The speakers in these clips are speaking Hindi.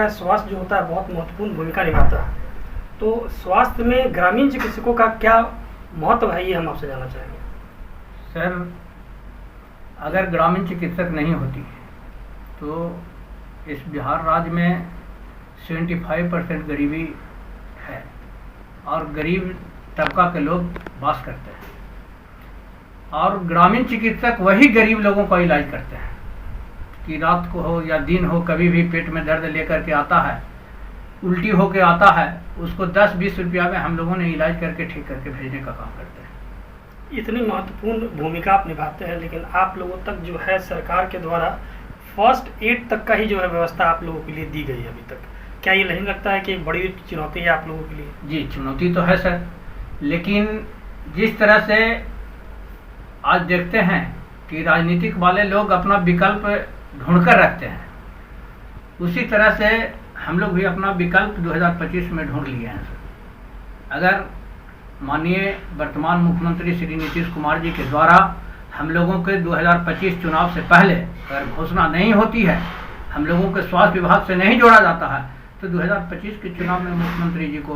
है स्वास्थ्य जो होता है बहुत महत्वपूर्ण भूमिका निभाता है, तो स्वास्थ्य में ग्रामीण चिकित्सकों का क्या महत्व है, ये हम आपसे जानना चाहेंगे। सर, अगर ग्रामीण चिकित्सक नहीं होती तो इस बिहार राज्य में 75% गरीबी है और गरीब तबका के लोग वास करते हैं, और ग्रामीण चिकित्सक वही गरीब लोगों का इलाज करते हैं कि रात को हो या दिन हो, कभी भी पेट में दर्द लेकर के आता है, उल्टी होके आता है, उसको 10-20 रुपया में हम लोगों ने इलाज करके ठीक करके भेजने का काम करते हैं। इतनी महत्वपूर्ण भूमिका आप निभाते हैं, लेकिन आप लोगों तक जो है सरकार के द्वारा फर्स्ट एड तक का ही जो है व्यवस्था आप लोगों के लिए दी गई है अभी तक। क्या ये नहीं लगता है कि एक बड़ी चुनौती है आप लोगों के लिए? जी, चुनौती तो है सर, लेकिन जिस तरह से आज देखते हैं कि राजनीतिक वाले लोग अपना विकल्प ढूंढकर रखते हैं, उसी तरह से हम लोग भी अपना विकल्प 2025 में ढूंढ लिए हैं सर। अगर माननीय वर्तमान मुख्यमंत्री श्री नीतीश कुमार जी के द्वारा हम लोगों के 2025 चुनाव से पहले अगर घोषणा नहीं होती है, हम लोगों के स्वास्थ्य विभाग से नहीं जोड़ा जाता है, तो 2025 के चुनाव में मुख्यमंत्री जी को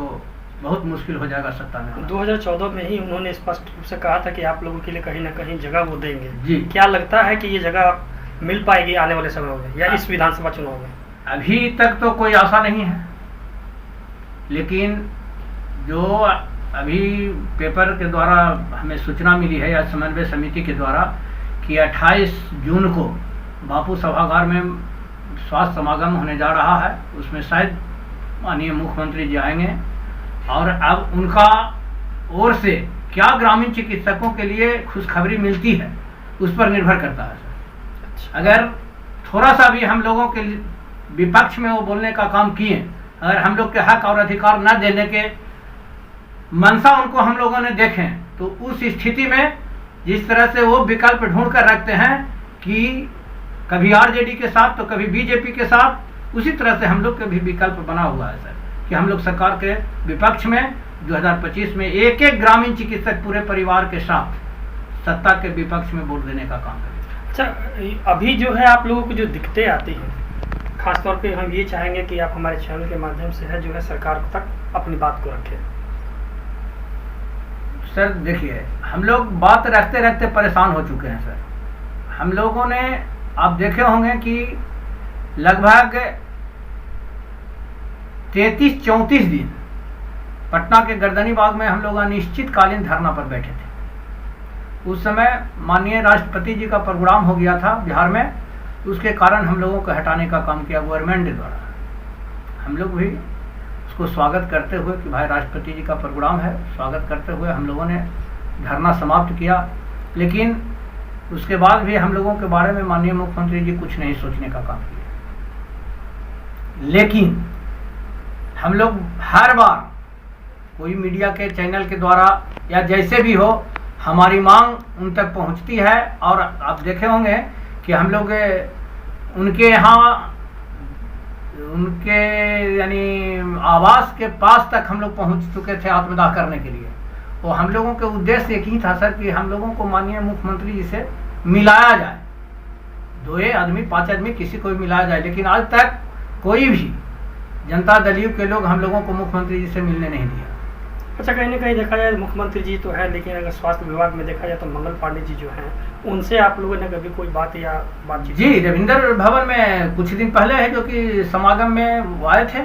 बहुत मुश्किल हो जाएगा सत्ता में। 2014 में ही उन्होंने स्पष्ट रूप से कहा था कि आप लोगों के लिए कहीं ना कहीं जगह वो देंगे जी। क्या लगता है कि ये जगह मिल पाएगी आने वाले समय में या इस विधानसभा चुनाव में? अभी तक तो कोई आशा नहीं है, लेकिन जो अभी पेपर के द्वारा हमें सूचना मिली है या समन्वय समिति के द्वारा कि 28 जून को बापू सभागार में स्वास्थ्य समागम होने जा रहा है, उसमें शायद माननीय मुख्यमंत्री जी आएंगे, और अब उनका ओर से क्या ग्रामीण चिकित्सकों के लिए खुशखबरी मिलती है उस पर निर्भर करता है सर। अगर थोड़ा सा भी हम लोगों के विपक्ष में वो बोलने का काम किए, अगर हम लोग के हक और अधिकार न देने के मंशा उनको हम लोगों ने देखें, तो उस स्थिति में जिस तरह से वो विकल्प ढूंढ कर रखते हैं कि कभी आरजेडी के साथ तो कभी बीजेपी के साथ, उसी तरह से हम लोग के भी विकल्प बना हुआ है सर कि हम लोग सरकार के विपक्ष में 2025 में एक एक ग्रामीण चिकित्सक पूरे परिवार के साथ सत्ता के विपक्ष में वोट देने का काम करें। अच्छा, अभी जो है आप लोगों को जो दिक्कतें आती हैं, खासतौर पे हम ये चाहेंगे कि आप हमारे चैनल के माध्यम से है जो है सरकार तक अपनी बात को रखें। सर देखिए, हम लोग बात रखते रखते परेशान हो चुके हैं सर। हम लोगों ने आप देखे होंगे कि लगभग 33-34 दिन पटना के गर्दनी बाग में हम लोग अनिश्चितकालीन धरना पर बैठे थे। उस समय माननीय राष्ट्रपति जी का प्रोग्राम हो गया था बिहार में, उसके कारण हम लोगों को हटाने का काम किया गवर्नमेंट के द्वारा। हम लोग भी उसको स्वागत करते हुए कि भाई राष्ट्रपति जी का प्रोग्राम है, स्वागत करते हुए हम लोगों ने धरना समाप्त किया, लेकिन उसके बाद भी हम लोगों के बारे में माननीय मुख्यमंत्री जी कुछ नहीं सोचने का काम किया। लेकिन हम लोग हर बार कोई मीडिया के चैनल के द्वारा या जैसे भी हो हमारी मांग उन तक पहुंचती है, और आप देखे होंगे कि हम लोग उनके यहाँ उनके यानी आवास के पास तक हम लोग पहुंच चुके थे आत्मदाह करने के लिए। और हम लोगों के उद्देश्य एक ही था सर कि हम लोगों को माननीय मुख्यमंत्री जी से मिलाया जाए, 2 आदमी 5 आदमी किसी को भी मिलाया जाए, लेकिन आज तक कोई भी जनता दलीय के लोग हम लोगों को मुख्यमंत्री जी से मिलने नहीं दिया। अच्छा, कहीं ना कहीं देखा जाए मुख्यमंत्री जी तो है, लेकिन अगर स्वास्थ्य विभाग में देखा जाए तो मंगल पांडे जी जो हैं, उनसे आप लोगों ने कभी कोई बात या बातचीत? जी, रविंद्र भवन में कुछ दिन पहले है जो कि समागम में वो आए थे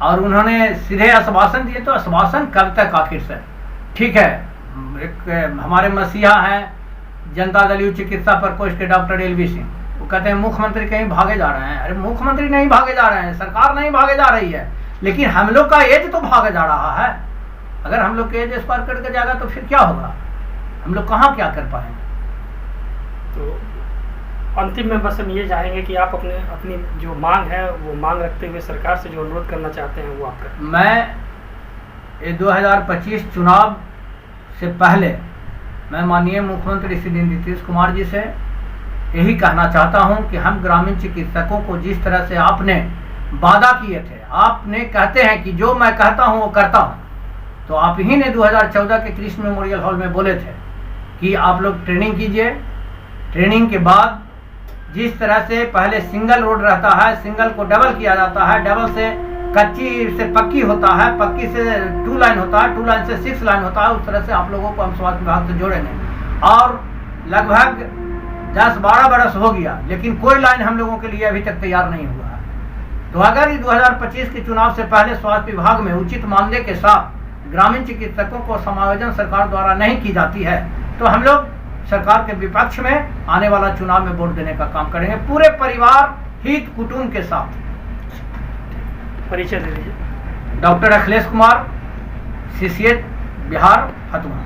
और उन्होंने सीधे आश्वासन दिए। तो आश्वासन कब तक आखिर सर? ठीक है, एक हमारे मसीहा हैं जनता दलीय चिकित्सा प्रकोष्ठ के डॉक्टर LV सिंह, वो कहते हैं मुख्यमंत्री कहीं भागे जा रहे हैं। अरे मुख्यमंत्री नहीं भागे जा रहे हैं, सरकार नहीं भागे जा रही है, लेकिन हम लोग का एज तो भागे जा रहा है। अगर हम लोग के एज एक्सपायर करके जाएगा तो फिर क्या होगा, हम लोग कहाँ क्या कर पाएंगे। तो अंतिम में बस हम ये चाहेंगे कि आप अपनी जो मांग है वो मांग रखते हुए सरकार से जो अनुरोध करना चाहते हैं वो आप करें। मैं 2025 चुनाव से पहले मैं माननीय मुख्यमंत्री श्री नीतीश कुमार जी से यही कहना चाहता हूं कि हम ग्रामीण चिकित्सकों को जिस तरह से आपने वादा किए थे, आपने कहते हैं कि जो मैं कहता हूं वो करता हूं, तो आप ही ने 2014 के कृष्ण मेमोरियल हॉल में बोले थे कि आप लोग ट्रेनिंग कीजिए, ट्रेनिंग के बाद जिस तरह से पहले सिंगल रोड रहता है, सिंगल को डबल किया जाता है, डबल से कच्ची से पक्की होता है, पक्की से 2 लाइन होता है, 2 लाइन से 6 लाइन होता है, उस तरह से आप लोगों को हम स्वास्थ्य विभाग से जोड़ेंगे। और लगभग 10-12 बरस हो गया, लेकिन कोई लाइन हम लोगों के लिए अभी तक तैयार नहीं हुआ है। तो अगर 2025 के चुनाव से पहले स्वास्थ्य विभाग में उचित मामले के साथ ग्रामीण चिकित्सकों को समायोजन सरकार द्वारा नहीं की जाती है, तो हम लोग सरकार के विपक्ष में आने वाला चुनाव में वोट देने का काम करेंगे, पूरे परिवार हित कुटुंब के साथ। परिचय दे दीजिए। Doctor Akhilesh Kumar, CCH Bihar, Fatuha.